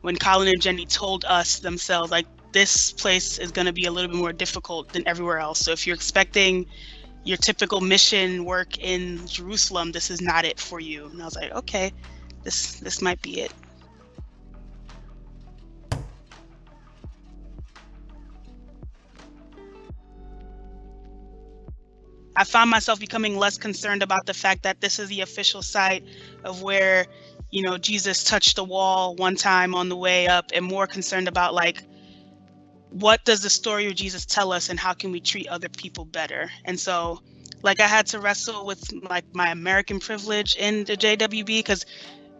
when Colin and Jenny told us themselves, like, this place is going to be a little bit more difficult than everywhere else. So if you're expecting your typical mission work in Jerusalem, this is not it for you. And I was like, okay, this might be it. I found myself becoming less concerned about the fact that this is the official site of where, Jesus touched the wall one time on the way up, and more concerned about, like, what does the story of Jesus tell us and how can we treat other people better? And so, like, I had to wrestle with, like, my American privilege in the JWB, because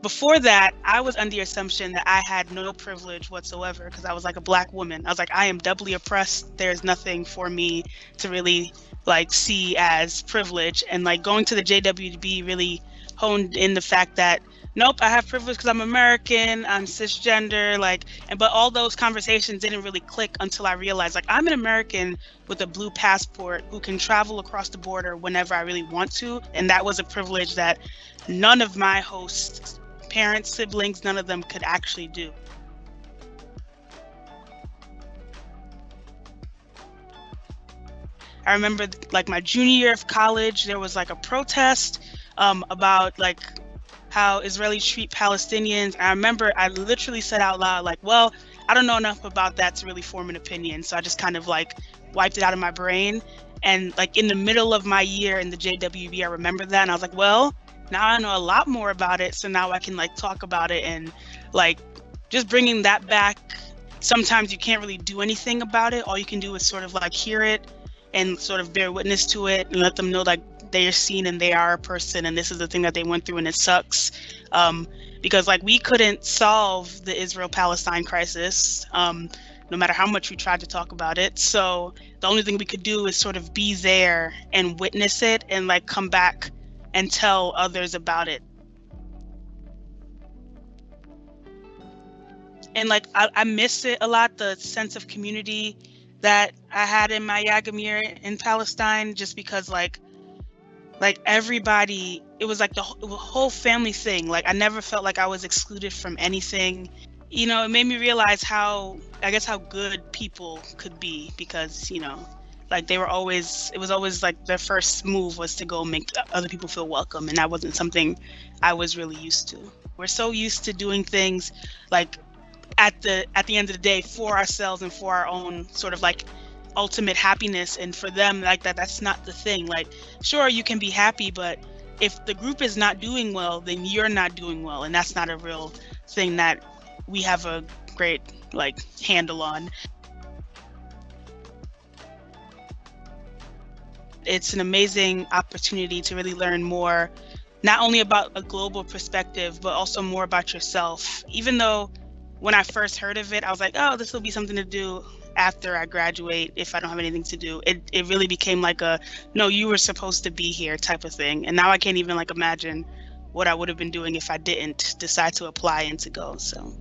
before that, I was under the assumption that I had no privilege whatsoever because I was, like, a Black woman. I was like, I am doubly oppressed. There's nothing for me to really, like, see as privilege. And, like, going to the JWB really honed in the fact that, nope, I have privilege because I'm American, I'm cisgender, like, but all those conversations didn't really click until I realized, like, I'm an American with a blue passport who can travel across the border whenever I really want to. And that was a privilege that none of my hosts, parents, siblings, none of them could actually do. I remember, like, my junior year of college, there was, like, a protest about, like, how Israelis treat Palestinians. I remember I literally said out loud, like, well, I don't know enough about that to really form an opinion. So I just kind of, like, wiped it out of my brain. And, like, in the middle of my year in the JWB, I remember that. And I was like, well, now I know a lot more about it. So now I can, like, talk about it, and, like, just bringing that back. Sometimes you can't really do anything about it. All you can do is sort of, like, hear it and sort of bear witness to it and let them know, like, they are seen and they are a person, and this is the thing that they went through, and it sucks. Because, like, we couldn't solve the Israel-Palestine crisis, no matter how much we tried to talk about it. So the only thing we could do is sort of be there and witness it, and, like, come back and tell others about it. And, like, I miss it a lot, the sense of community that I had in my Yagam year in Palestine, just because, like everybody, it was like the whole family thing. Like, I never felt like I was excluded from anything. It made me realize how good people could be, because, like, it was always like their first move was to go make other people feel welcome. And that wasn't something I was really used to. We're so used to doing things, like, at the end of the day, for ourselves and for our own sort of, like, ultimate happiness. And for them, like, that's not the thing. Like, sure, you can be happy, but if the group is not doing well, then you're not doing well, and that's not a real thing that we have a great, like, handle on. It's an amazing opportunity to really learn more, not only about a global perspective, but also more about yourself. Even though when I first heard of it, I was like, oh, this will be something to do after I graduate if I don't have anything to do. It really became like a, no, you were supposed to be here type of thing. And now I can't even, like, imagine what I would have been doing if I didn't decide to apply and to go. So